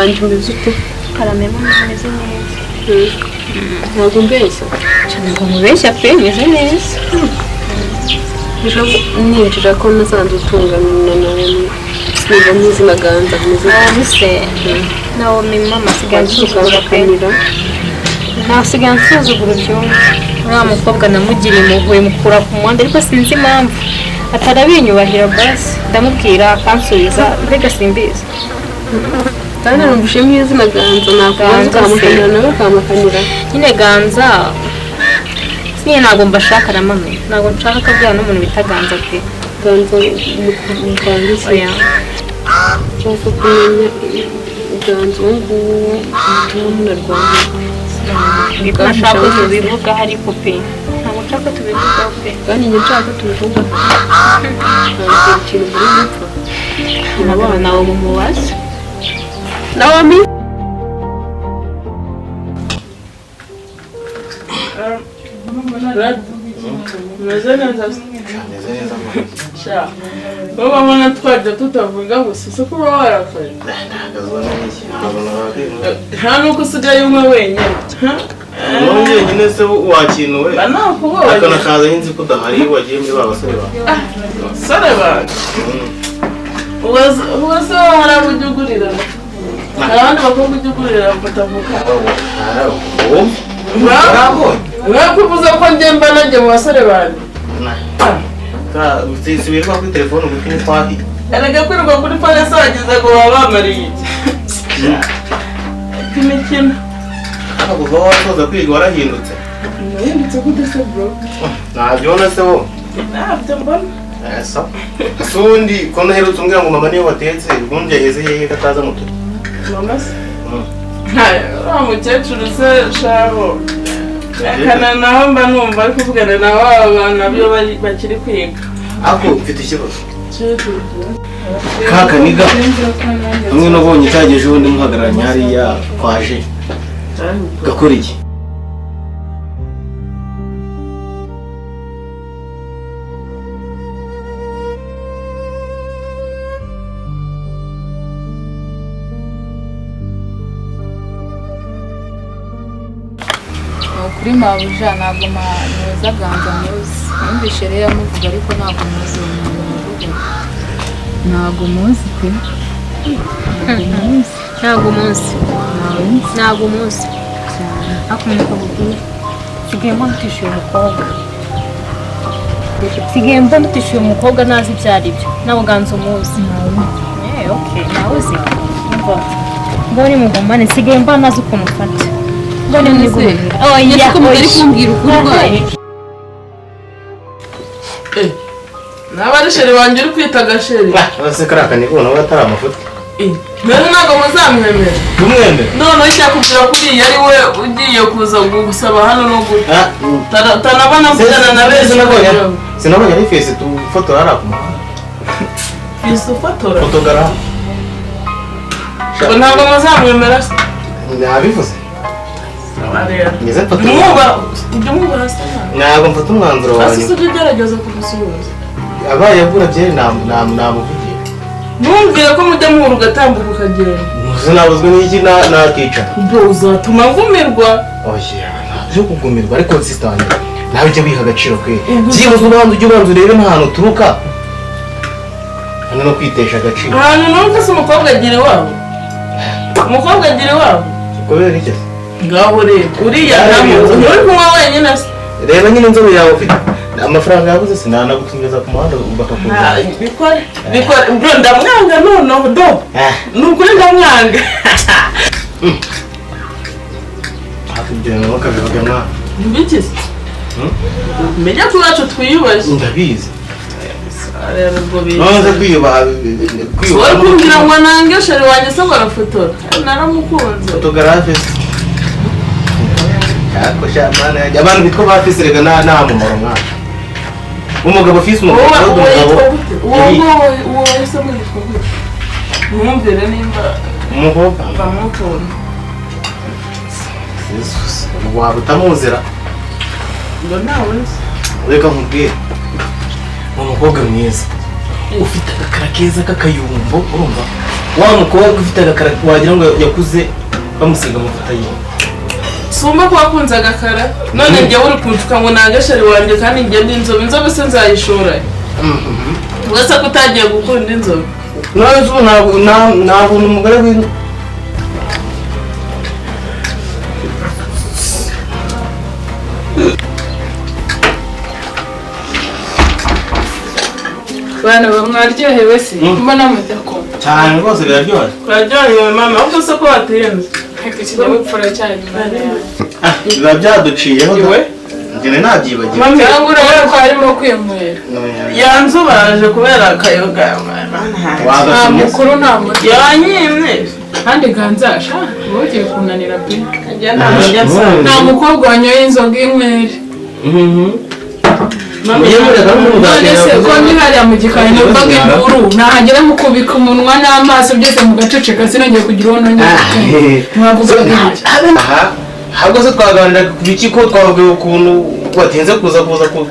wanjye umeze ute? Karame meze neza. Ntabwo mbeshya. Ntabwo mubeshya pe meze neza. Ninjira ko nasanze utungana nawe niba n'izina ganza meze neza. Nawe mama sigaye nsuzugura pe. Nasigaye nsuzugura byumva. Uriya mukobwa namugiriye impuhwe mukura ku muhanda ariko sinzi impamvu. Atarabinyubahira basi ndamubwira akansubiza mbega simbizi. kandi numvise nk'izina ganza nakubanza kamukanira nawe kamakanira nyine ganza siye ntabwo mbashaka na mama ntabwo nshaka kabwira n'umuntu bita ganza pe ganza mukwangiza oya cyangwa kumenya ganza nguwo utuma munarwana nashaka ko tubivuga hari pe ntabwo nshaka tubivuga pe kandi njye nshaka tubivuga ntabwo ikintu muri mupfa nabona nawe mumubaza Naomi baba mwana twajya tutavuga gusa si kuba warakaye nta nuko usigaye umwe wenyine nongeye nyine se wakinuwe akanakaza nzi ko udahari wagiye muri ba basore bawe basore bawe ubase harabujugurira abandi bakobwa ujugurira batavuga urakuvuza ko njyemba nanjye mu basore bandi sibirirwa kuri telefone kuko ni twahi erega kwirirwa kuri polisi wagize ngo baba bamariye iki imikino kuva wasoza kwiga warahindutse nahindutse gute se bro ntabyo ubona se wo ntabyo mbona ese ubundi ko naherutse umbwira ngo mama niyo watetse ubundi yaheze hehe ko ataza muto mama se wa mukecuru se shaho akana naho mba numva ari kuvugana na wa bana byo bakiri kwiga ako mfite ikibazo kaka niga hamwe nabonye cyageje ubundi muhagararanye hariya kwaje gakora iki kuri mabuja ntabwo neza ganza muzi numvise rero amuvuga ariko ntabwo muzi ntabwo muzi pe ntabwo muzi akumenya kubwira sigaye mbamutishyuye umukobwa sigaye mbamutishyuye umukobwa ntazi ibyo ari byo ntabwo ganza umuzi okay nawe uzi mbone mugumane sigaye mba nazi ukuntu ufata mbone mwigumane yesi ko mutari kumbwira ukuri rwayo naba ari sheri wanjye uri kwita agasheri ese kariya kanigona we atari amafuti mbere ntabwo muzamwemera tumwemere noneho cyakubwira ko uriya ari we ugiye kuza gusaba hano no gutya utanabona mvugana na benshi sinabonye ari fesi tufotora hariya ku muhanda fesi ufotora fotogaramu ntabwo muzamwemera se nabivuze ngeze mfata ntabwo mfata umwanzuro wanyu ase ujya ugerageza kumusuhuza abaye agura byeri namuvugiye ntumbwire ko mujya muhura ugatambuka ukagenda sinabuzwe n'iki nakicara ubwo uzatuma ngumirwa oya ntabyo kugumirwa ariko sitange nawe ujya wiha agaciro kwe byibuze ujya ubanza urebe n'ahantu uturuka hano no kwitesha agaciro ahantu nuko se umukobwa agira iwabo kubera iki ngaho rero uriya ntamuzi nturi kunywa wenyine se reba nyine inzobe yawe ufite amafaranga yabuze sinanagutumiza ku muhanda bakakugura bikore bro ndamwanga noneho do ni ukuri ndamwanga hakubwira ngo kabivuga mwana mbiki se menya ko iwacu twiyubashye ndabizi rero ubwo bizi none kwiyubaha wari kumbwira ngo nange sheri wanjye se ngo arafotora naramukunze fotogarafe yako shamana abantu bitwa ba fisi rega nta mumaro mwana umugabo fisi umugabo uwo wese mwitwa gute mwumvire nimba umukobwa bamukunda waba utamuzira ngo nawe reka nkubwire ni umukobwa mwiza ufite agakara keza k'akayumbo urumva wa mukobwa ufite agakara wagira ngo yakuze bamusiga amavuta yiwe. Sumba ko wakunze agakara none njye uri kuntuka ngo nagashari wanjye kandi njye ndi inzobe se nzayishora. Wese ko utagiye gukunda inzobe. None zo ntabwo umugore w'ino. Bana bamwaryohewe se mbona mudako Cyane rwose biraryoha. Kuraryohewe mama ahubwo se ko watinze. Ikinyabupfura cyane Imana yawe. Biba byaduciyeho we. Njye nabyibagiwe. Cyangwa urabona ko harimo kwiyemurira. yanzubaje kubera akayoga. Nta mukuru nta muto. Yanyimye. Kandi ganzasha wogiye kunanira pe. Nta mukobwa wanyoye inzoga inywere. None se ko hariya mu gikari numvaga induru nahagera mu kubika umunwa n'amaso byose mu gaceceka sinongeye kugira uwo nongeye mwavuga iki ahubwo se twaganira ku biki ko twavuga ukuntu watinze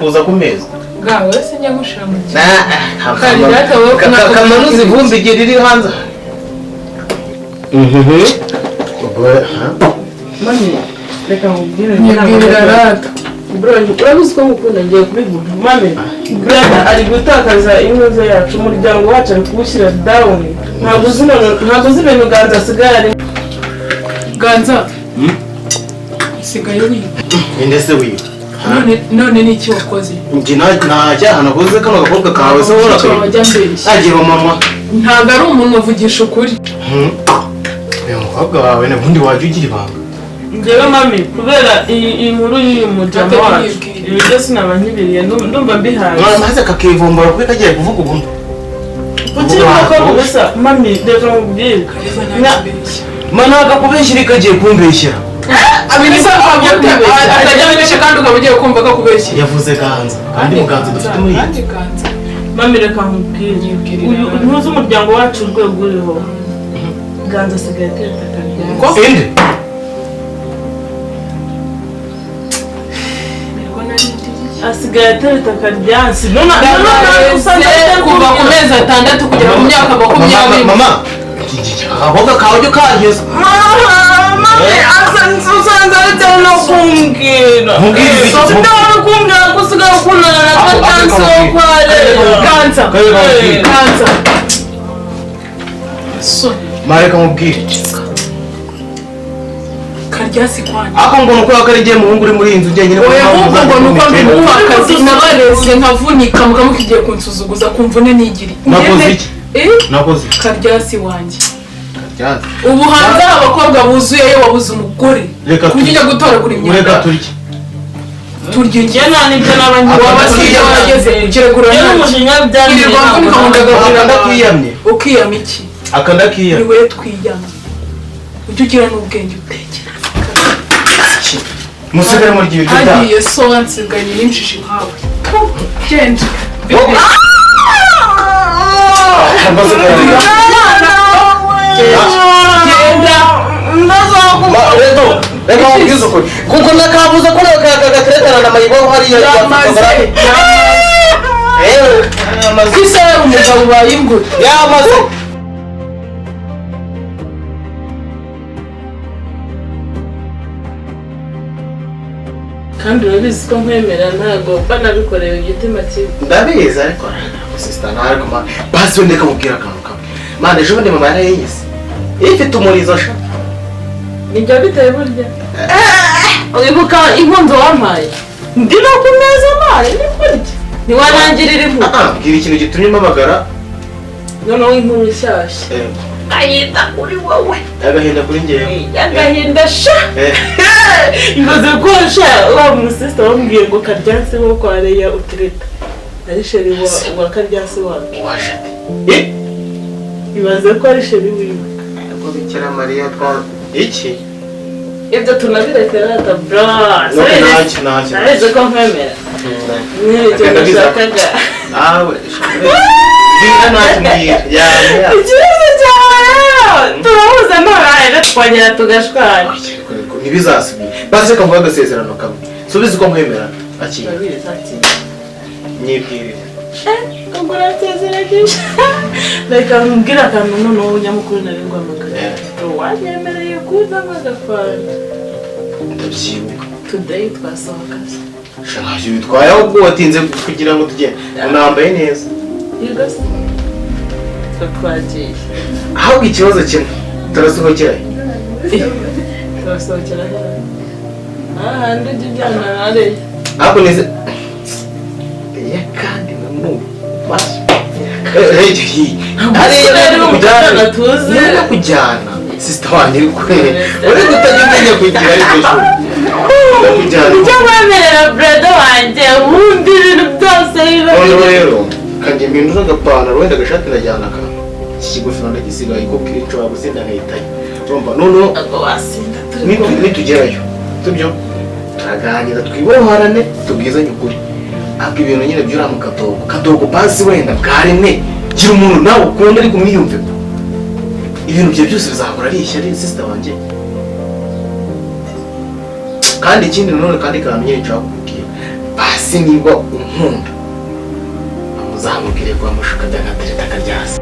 kuza ku meza gawe se njya gushira mu kamanuza ivumbi igihe riri hanze reka nkubwire rata urabizi ko mukunda ngiye kubivuga mame brada ari gutakaza inkoze yacu umuryango wacu ari kuwushyira down ntabwo uzi ibintu ganza asigaye ari ganza sigaye wiga ndetse wiga none ni iki wakoze njye nta cyaha nakoze kano gakobwa kawe se ubona ko agiye mama ntabwo ari umuntu uvugisha ukuri uyu mukobwa wawe n'ubundi wajya ugira ibanga njyewe mami kubera iyi nkuru y'uyu muryango wacu ibyo sinaba nkibiriye ndumva mbihaye maze kakivumbura kuko kagiye kuvuga ubundi kuki ko gusa mami reka nkubwire mana akakubeshyira kagiye kumbeshyira atajya abibeshya kandi ukaba ugiye kumva ko akubeshyira yavuze ganza kandi muganza dufite muri iyi mami reka nkubwire ntuzi umuryango wacu urwego uriho ganza asigaye ateta akarya inde asigaye atereta akaryansi kuva ku mezi 6 kugera ku myaka 20 mama akaboko kawe ujya ukageza usanze aritewe no kumbwira sinabona kumbwira ko usigaye ukundana na katansi wo kwa rero kanza mareka mubwire karyasi kwani ako ngo nuko yakarigiye muhungu uri muri iyi nzu njyenyine oya ahubwo ngo nuko ndi umupfakazi nabareze nkavunika mukamukigiye kunsuzuguza kumvune nigiri nakoze iki nakoze karyasi wanjye karyasi ubu hanze abakobwa buzuyeyo wabuze umugore kujya gutoragura imyanda ureka turya turya njye nta nibyo n'abandi wabasiye warageze kiregura n'umujinya byandira akandakiyamye ukiyama iki akandakiyamye ni we twiyama ujye ugira n'ubwenge utekera musigare muri gihe gita hagiye so wansigaye n'injiji nkawe genda reka mubwize ukuri kuko nakabuze ko kagateretana na mayibo hariya yamaze isaha umugabo bayimbura yamaze kandi urabizi ko nkwemera ntabwo banabikorewe igitima kibi ndabizi ariko sister ntabwo basi wende kamubwira akantu kamwe manda ejo bundi mama yarayize ifite umurizo sha nibyo biteye burya wibuka inkunzo wampaye ndi no ku meza mpaye ni kurya ntiwanangirira impu bwira ikintu gitumye mpamagara noneho inkuru nshyashya ayita kuri wowe agahinda kuri njyewe agahinda sha ibaze ko sha wa musista wambwiye ngo karyasi wo kwa Leya utireta ari sheri wa karyasi wacu waje ibaze ko ari sheri wiwe ko bikira Mariya twa iki ibyo tunabirekera ata bra naheze ko nkwemera n'icyo ndashakaga awe bwira ntacyo ikibazo cyawe turahuza none twongera tugashwana ntibizasubire basi kavuga agasezerano kamwe subiza uko nkwemera akira nyibwirire ubwo uratezerageje reka nkubwire akantu noneho nyamukuru nari ngwamagara wanyemereye kuzamo agafanta ndabyibuka today twasohokaze ntacyo bitwaye ahubwo watinze kugira ngo tugende unambaye neza yego se twagiye ahubwo ikibazo kimwe turasohokera turasohokera ahandi ujya ujyana nare ahubwo neze kandi namu basi hariya kujyana sisita wanjye uri kutajya umenya kugira ariko kujyana icyo mwemerera brada wanjye ubundi ibintu byose noneho rero kanjye mpindura agapantaro wenda agashati najyana ka iki kigofero ndagisigaye ko kirico wabusinda nkahitayo urumva noneho nitugerayo tubyo turaganira twiboharane tubwizanye ukuri ariko ibintu nyine byura mu kadogo basi wenda bwaremwe gira umuntu nawe ukunda ariko umwiyumve ibintu bye byose bizahora ari ishyari sister wanjye kandi ikindi nanone kandi kantu nyine nshaka kukubwira basi niba unkunda amuzamubwire kwa mushuka byagatereta akaryasi